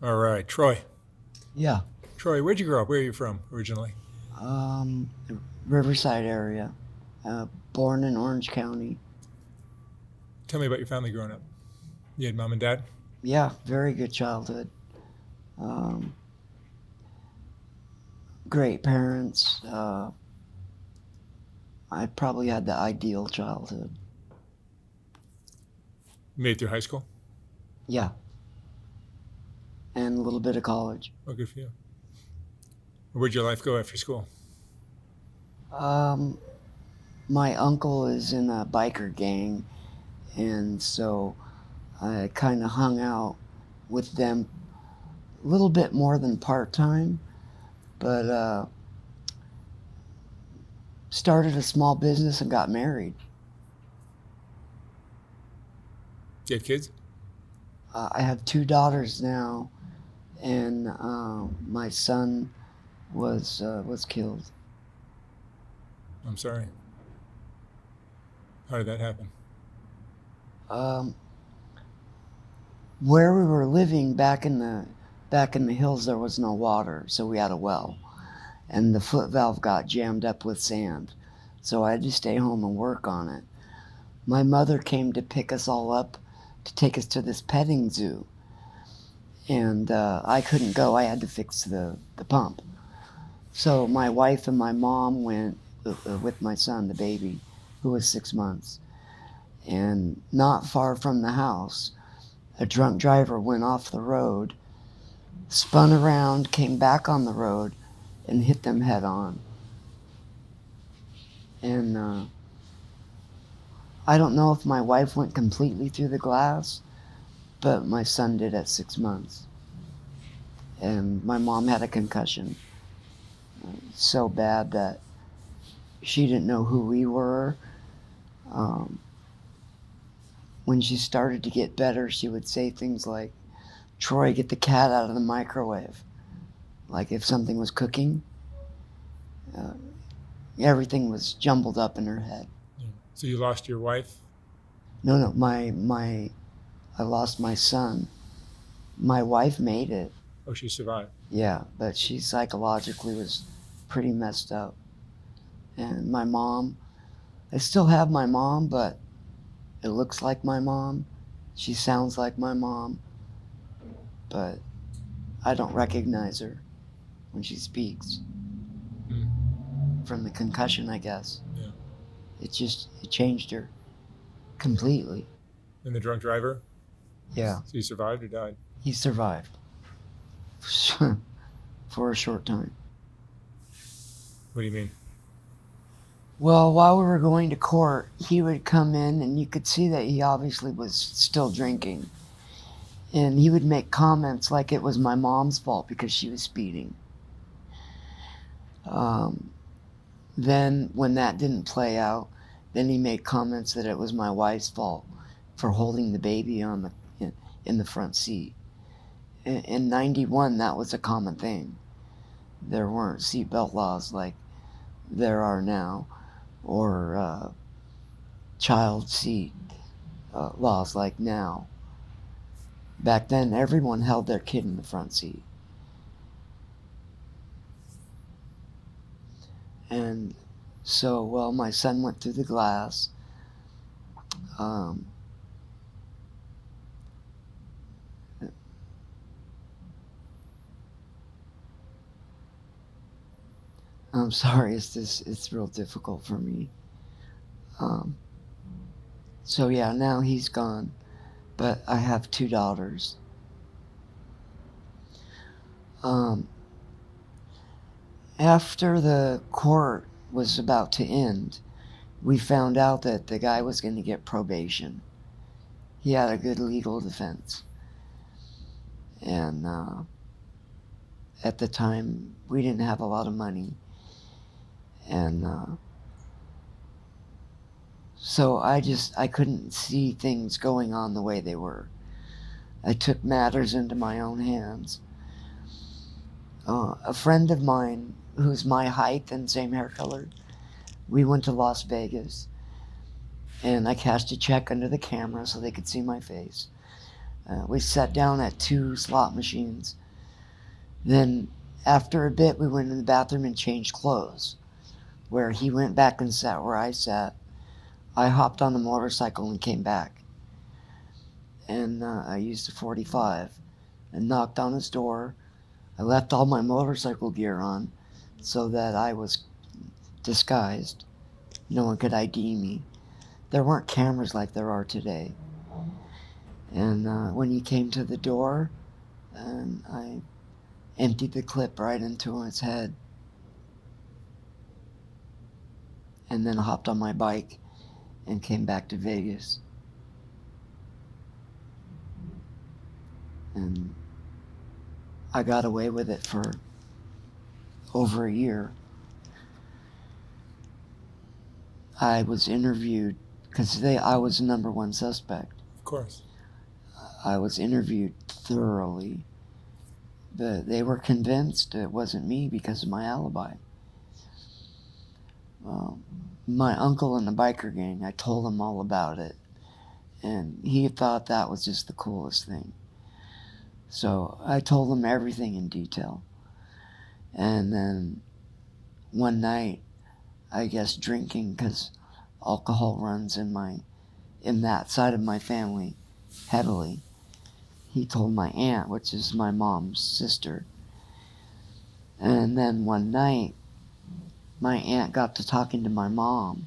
All right, Troy. Yeah. Troy, where'd you grow up? Where are you from originally? The Riverside area. Born in Orange County. Tell me about your family growing up. You had mom and dad? Yeah, very good childhood. Um, Great parents. I probably had the ideal childhood. You made it through high school? Yeah, and a little bit of college. Oh, good for you. Where'd your life go after school? Um, my uncle is in a biker gang, and so I kind of hung out with them a little bit more than part time, but started a small business and got married. You had kids? I have two daughters now, and my son was killed. I'm sorry. How did that happen? Um, where we were living back in the hills, there was no water, so we had a well, and the foot valve got jammed up with sand, so I had to stay home and work on it. My mother came to pick us all up to take us to this petting zoo, and I couldn't go. I had to fix the pump. So my wife and my mom went with my son, the baby, who was 6 months. And not far from the house, a drunk driver went off the road, spun around, came back on the road, and hit them head on. And I don't know if my wife went completely through the glass, but my son did at 6 months. And my mom had a concussion so bad that she didn't know who we were. Um, when she started to get better, she would say things like, Troy, get the cat out of the microwave. Like if something was cooking, uh, everything was jumbled up in her head. Yeah. So you lost your wife? No, no, I lost my son. My wife made it, Oh, she survived. yeah, but she psychologically was pretty messed up. And my mom, I still have my mom, but it looks like my mom. She sounds like my mom, but I don't recognize her when she speaks Mm. from the concussion, I guess. Yeah. It changed her completely. And the drunk driver? Yeah, So you survived or died? he survived for a short time. What do you mean? Well, while we were going to court, he would come in and you could see that he obviously was still drinking. And he would make comments like it was my mom's fault because she was speeding. Um, then, when that didn't play out, then he made comments that it was my wife's fault for holding the baby in the front seat. In 91, that was a common thing. There weren't seatbelt laws like there are now, or child seat laws like now. Back then, everyone held their kid in the front seat. And so, well, my son went through the glass. Um, I'm sorry, it's real difficult for me. Um, so yeah, now he's gone, but I have two daughters. Um, After the court was about to end, we found out that the guy was going to get probation. He had a good legal defense. And at the time, we didn't have a lot of money. And so I couldn't see things going on the way they were. I took matters into my own hands. A friend of mine who's my height and same hair color, we went to Las Vegas and I cashed a check under the camera so they could see my face. We sat down at 2 slot machines. Then, after a bit, we went in the bathroom and changed clothes, where he went back and sat where I sat. I hopped on the motorcycle and came back. And I used a 45 and knocked on his door. I left all my motorcycle gear on so that I was disguised. No one could ID me. There weren't cameras like there are today. And when he came to the door, I emptied the clip right into his head. And then hopped on my bike and came back to Vegas. And I got away with it for over a year. I was interviewed because I was the number one suspect. Of course. I was interviewed thoroughly. They were convinced it wasn't me because of my alibi. My uncle in the biker gang, I told him all about it. And he thought that was just the coolest thing. So I told him everything in detail. And then one night, I guess drinking, because alcohol runs in that side of my family heavily, he told my aunt, which is my mom's sister. And then one night, my aunt got to talking to my mom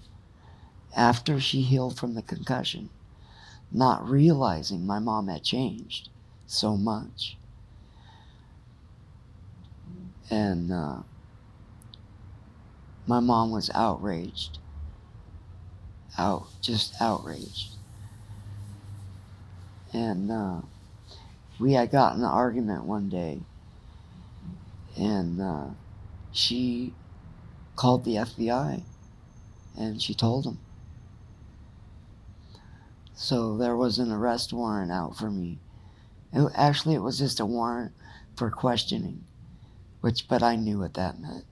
after she healed from the concussion, not realizing my mom had changed so much. And my mom was outraged. Just outraged. And we had gotten in an argument one day, and she called the FBI, and she told them. So there was an arrest warrant out for me. Actually, it was just a warrant for questioning, but I knew what that meant.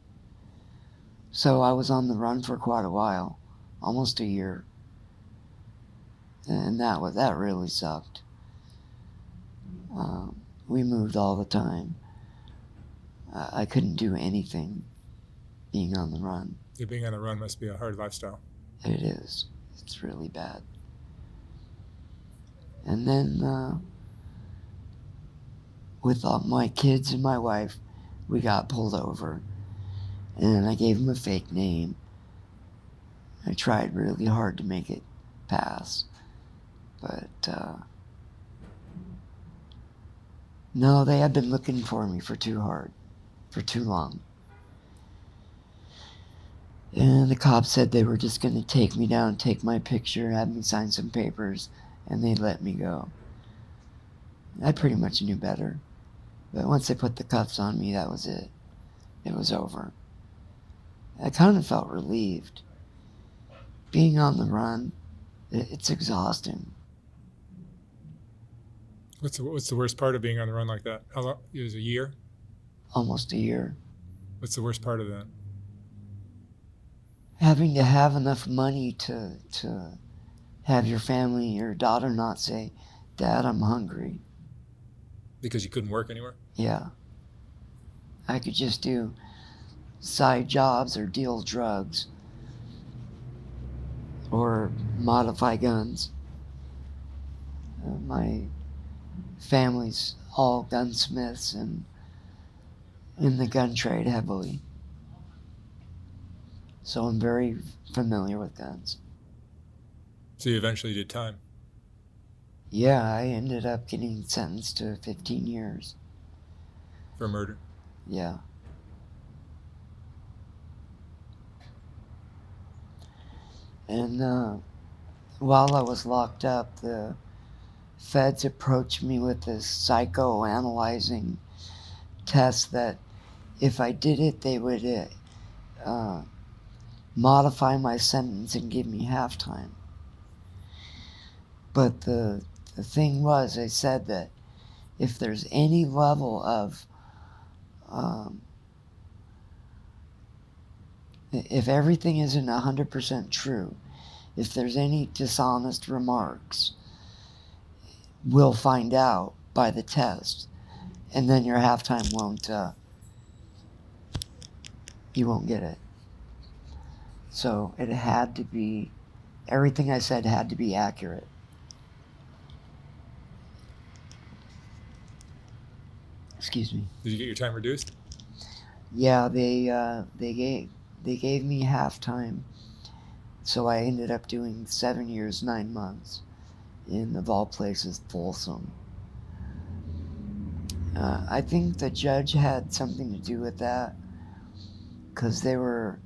So I was on the run for quite a while, almost a year, and that really sucked. We moved all the time. I couldn't do anything being on the run. Yeah, being on the run must be a hard lifestyle. It is. It's really bad. And then with all my kids and my wife, we got pulled over. And I gave him a fake name. I tried really hard to make it pass. But no, they had been looking for me for too long. And the cops said they were just going to take me down, take my picture, have me sign some papers, and they let me go. I pretty much knew better. But once they put the cuffs on me, that was it. It was over. I kind of felt relieved. Being on the run, it's exhausting. What's the worst part of being on the run like that? How long? It was a year? Almost a year. What's the worst part of that? Having to have enough money to have your family, your daughter not say, "Dad, I'm hungry." Because you couldn't work anywhere? Yeah. I could just do side jobs or deal drugs or modify guns. My family's all gunsmiths and in the gun trade heavily. So I'm very familiar with guns. So you eventually did time? Yeah, I ended up getting sentenced to 15 years. For murder? Yeah. And while I was locked up, the feds approached me with this psychoanalyzing test that if I did it, they would modify my sentence and give me half time. But the thing was, they said that if there's any level of, if everything isn't 100% true, if there's any dishonest remarks, we'll find out by the test, and then your halftime you won't get it. So it had to be, everything I said had to be accurate. Excuse me. Did you get your time reduced? Yeah, they gave me halftime, so I ended up doing 7 years 9 months in, of all places, Folsom. I think the judge had something to do with that, because they were.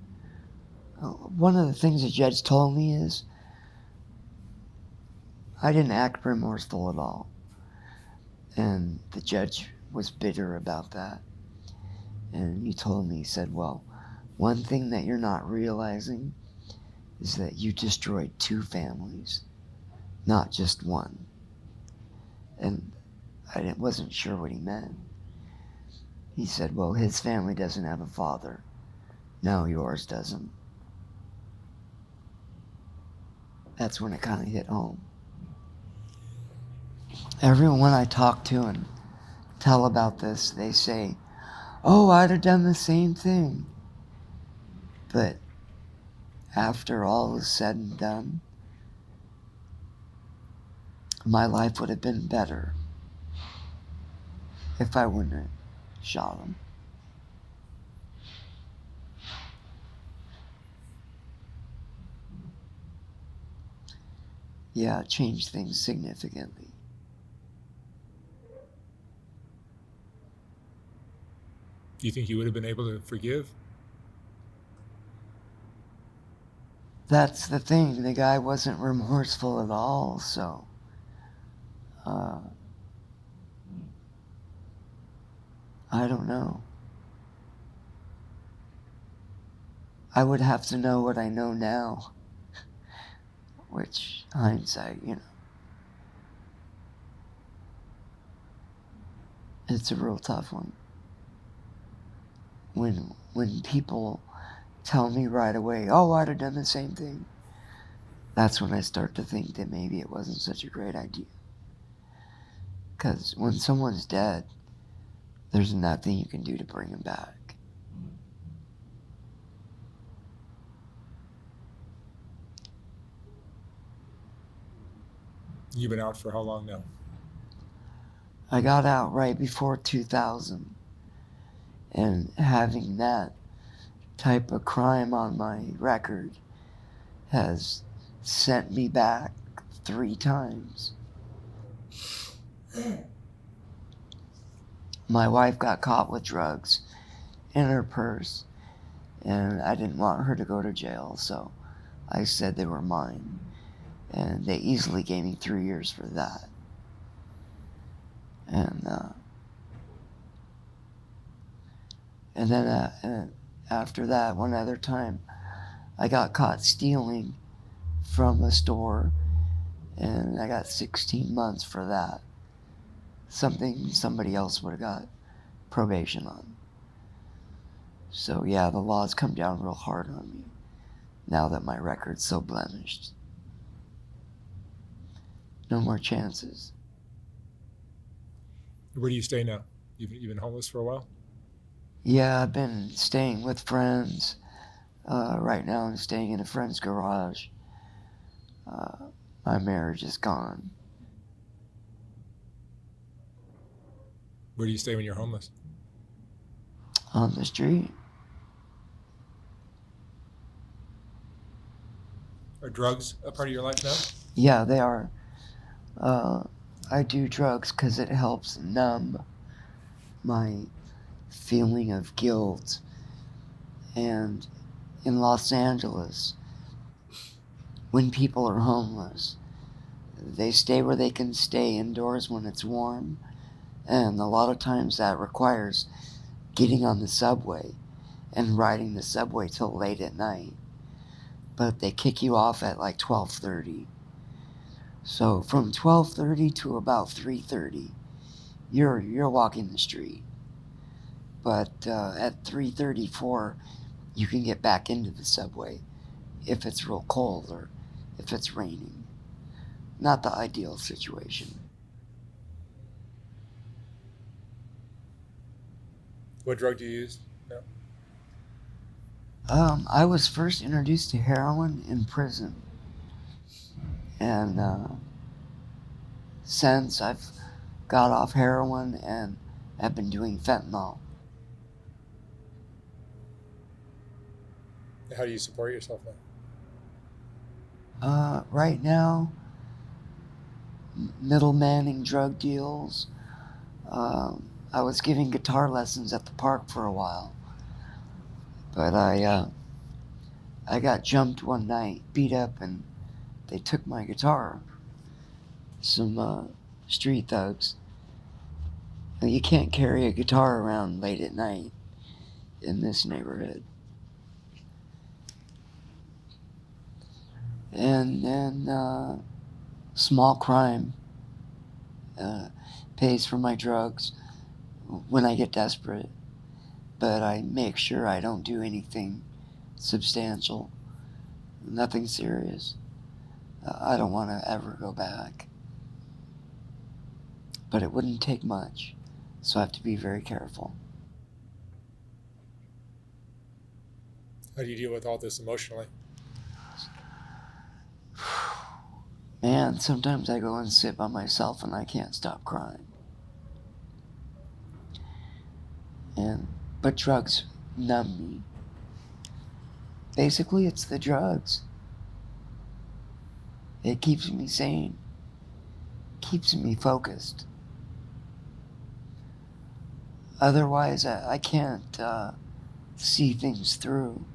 One of the things the judge told me is I didn't act remorseful at all, and the judge was bitter about that. And he told me, he said, well, one thing that you're not realizing is that you destroyed 2 families, not just one. And I wasn't sure what he meant. He said, well, his family doesn't have a father. No, yours doesn't. That's when it kind of hit home. Everyone I talk to and tell about this, they say, oh, I'd have done the same thing. But after all is said and done, my life would have been better if I wouldn't have shot him. Yeah, it changed things significantly. Do you think you would have been able to forgive? That's the thing. The guy wasn't remorseful at all, so I don't know. I would have to know what I know now, which hindsight, it's a real tough one. When people tell me right away, oh, I'd have done the same thing, that's when I start to think that maybe it wasn't such a great idea. Because when someone's dead, there's nothing you can do to bring him back. You've been out for how long now? I got out right before 2000, and having that type of crime on my record has sent me back 3 times. My wife got caught with drugs in her purse, and I didn't want her to go to jail, so I said they were mine, and they easily gave me 3 years for that. And then after that, one other time, I got caught stealing from a store, and I got 16 months for that. Something somebody else would have got probation on. So yeah, the law's come down real hard on me now that my record's so blemished. No more chances. Where do you stay now? You've been homeless for a while? Yeah, I've been staying with friends. Right now I'm staying in a friend's garage. My marriage is gone. Where do you stay when you're homeless? On the street. Are drugs a part of your life now? Yeah, they are. I do drugs because it helps numb my feeling of guilt. And in Los Angeles, when people are homeless, they stay where they can stay indoors when it's warm. And a lot of times that requires getting on the subway and riding the subway till late at night. But they kick you off at like 12:30. So from 12:30 to about 3:30, you're walking the street. But at 3:34, you can get back into the subway if it's real cold or if it's raining. Not the ideal situation. What drug do you use? No. I was first introduced to heroin in prison, and since I've got off heroin and have been doing fentanyl. How do you support yourself now? Right now, middlemanning drug deals. I was giving guitar lessons at the park for a while, but I got jumped one night, beat up, and they took my guitar. Some street thugs. Now, you can't carry a guitar around late at night in this neighborhood. And then small crime pays for my drugs when I get desperate, but I make sure I don't do anything substantial, nothing serious. I don't want to ever go back. But it wouldn't take much, so I have to be very careful. How do you deal with all this emotionally? Man, sometimes I go and sit by myself and I can't stop crying. But drugs numb me. Basically, it's the drugs. It keeps me sane, keeps me focused. Otherwise, I can't see things through.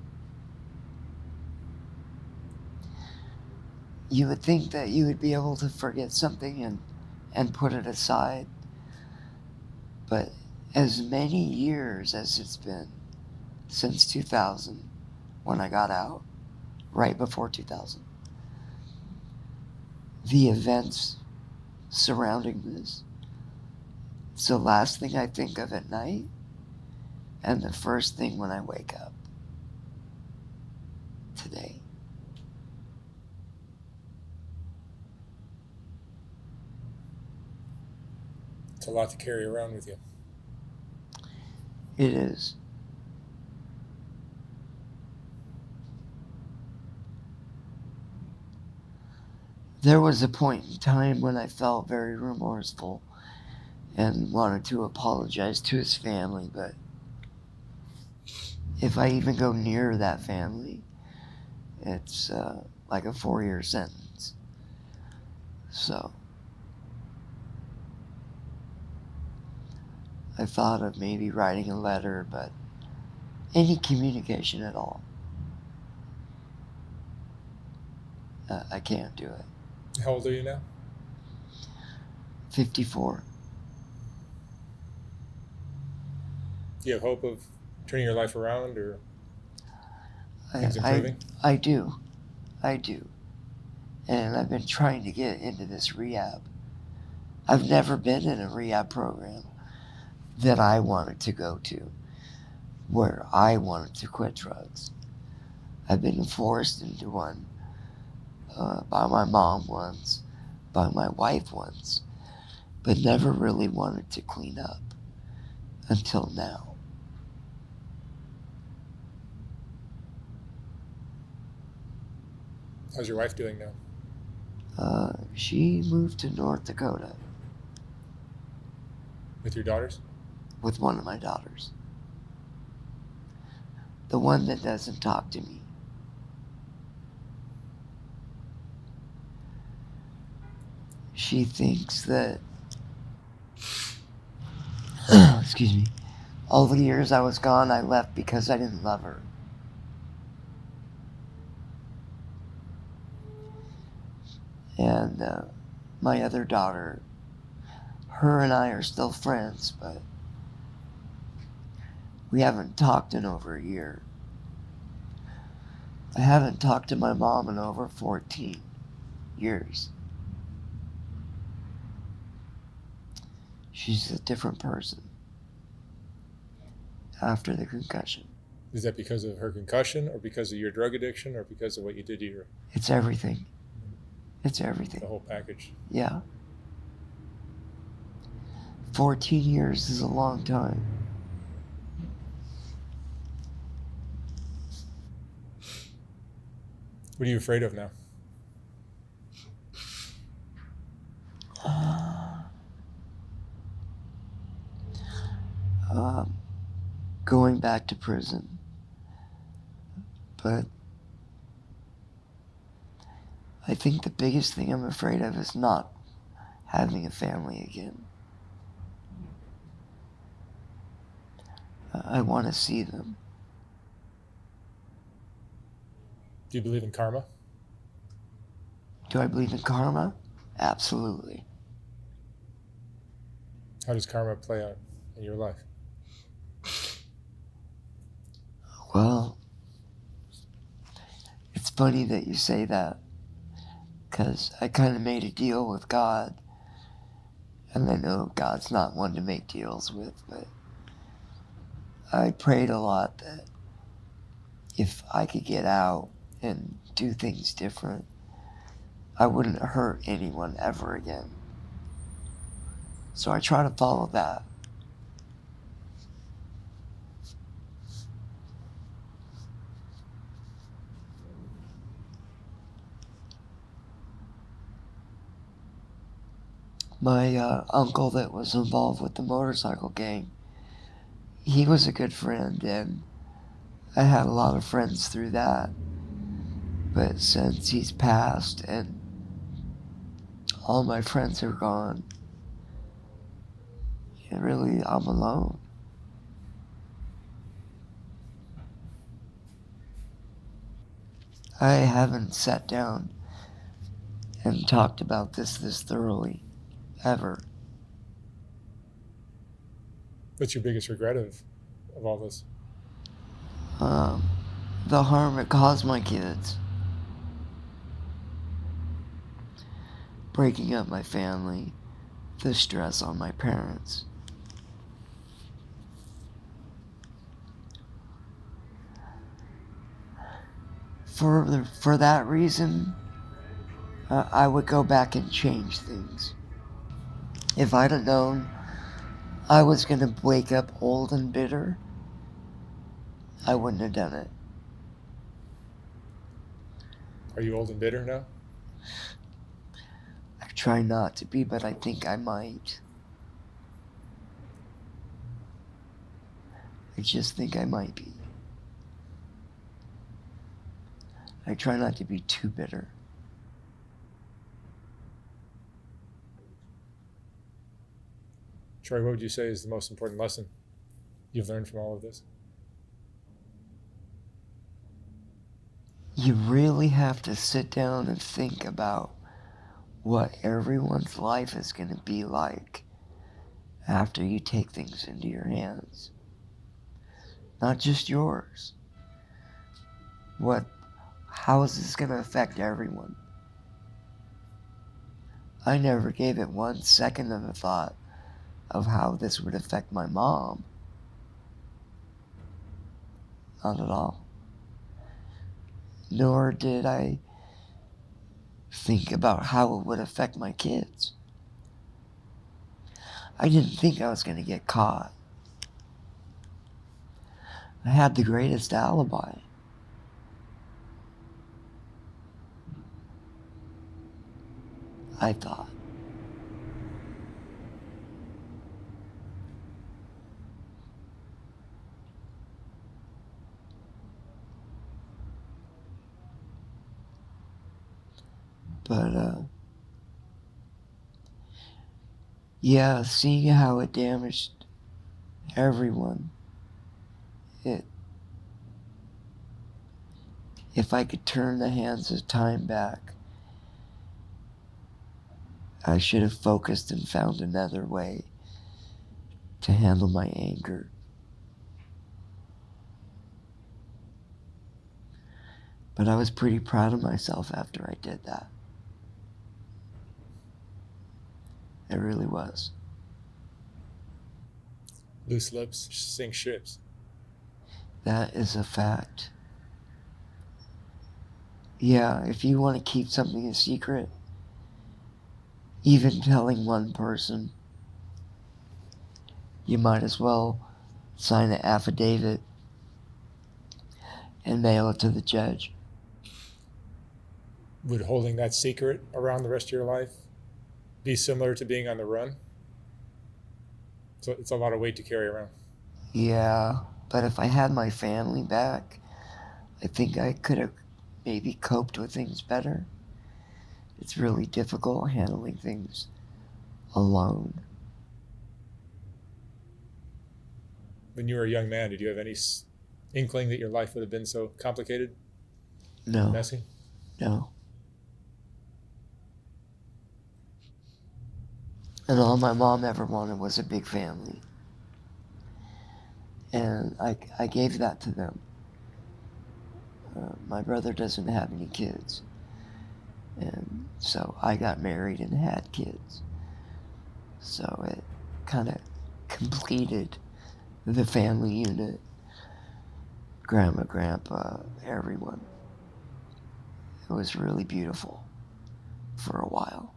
You would think that you would be able to forget something and put it aside. But as many years as it's been since 2000, when I got out, right before 2000, the events surrounding this, it's the last thing I think of at night and the first thing when I wake up today. It's a lot to carry around with you. It is. There was a point in time when I felt very remorseful and wanted to apologize to his family, but if I even go near that family, it's like a 4-year sentence. So I thought of maybe writing a letter, but any communication at all, I can't do it. How old are you now? 54. Do you have hope of turning your life around or things improving? I do. And I've been trying to get into this rehab. I've never been in a rehab program that I wanted to go to, where I wanted to quit drugs. I've been forced into one by my mom once, by my wife once, but never really wanted to clean up until now. How's your wife doing now? She moved to North Dakota With your daughters? with one of my daughters. The one that doesn't talk to me. She thinks that, excuse me, all the years I was gone, I left because I didn't love her. And my other daughter, her and I are still friends, but we haven't talked in over a year. I haven't talked to my mom in over 14 years. She's a different person after the concussion. Is that because of her concussion or because of your drug addiction or because of what you did to your... It's everything. It's everything. The whole package? Yeah. 14 years is a long time. What are you afraid of now? Going back to prison. But I think the biggest thing I'm afraid of is not having a family again. I want to see them. Do you believe in karma? Do I believe in karma? Absolutely. How does karma play out in your life? Well, it's funny that you say that, because I kind of made a deal with God, and I know God's not one to make deals with, but I prayed a lot that if I could get out and do things different, I wouldn't hurt anyone ever again. So I try to follow that. My uncle that was involved with the motorcycle gang, he was a good friend, and I had a lot of friends through that. But since he's passed and all my friends are gone, really, I'm alone. I haven't sat down and talked about this thoroughly, ever. What's your biggest regret of all this? The harm it caused my kids. Breaking up my family, the stress on my parents. For that reason, I would go back and change things. If I'd have known I was gonna wake up old and bitter, I wouldn't have done it. Are you old and bitter now? I try not to be, but I think I might. I just think I might be. I try not to be too bitter. Troy, what would you say is the most important lesson you've learned from all of this? You really have to sit down and think about what everyone's life is going to be like after you take things into your hands. Not just yours. How is this going to affect everyone? I never gave it 1 second of a thought of how this would affect my mom. Not at all. Nor did I think about how it would affect my kids. I didn't think I was going to get caught. I had the greatest alibi. I thought. But, yeah, seeing how it damaged everyone, if I could turn the hands of time back, I should have focused and found another way to handle my anger. But I was pretty proud of myself after I did that. It really was. Loose lips sink ships. That is a fact. Yeah, if you want to keep something a secret, even telling one person, you might as well sign an affidavit and mail it to the judge. Would holding that secret around the rest of your life be similar to being on the run? So it's a lot of weight to carry around. Yeah, but if I had my family back, I think I could have maybe coped with things better. It's really difficult handling things alone. When you were a young man, did you have any inkling that your life would have been so complicated and No, messy? no. And all my mom ever wanted was a big family. And I gave that to them. My brother doesn't have any kids. And so I got married and had kids. So it kind of completed the family unit. Grandma, grandpa, everyone. It was really beautiful for a while.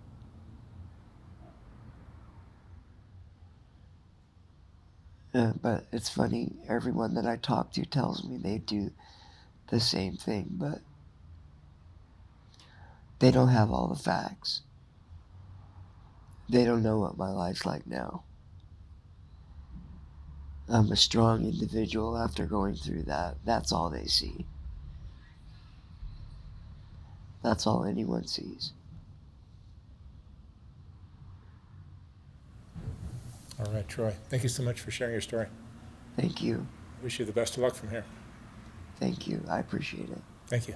But it's funny, everyone that I talk to tells me they do the same thing, but they don't have all the facts. They don't know what my life's like now. I'm a strong individual after going through that. That's all they see. That's all anyone sees. All right, Troy. Thank you so much for sharing your story. Thank you. Wish you the best of luck from here. Thank you. I appreciate it. Thank you.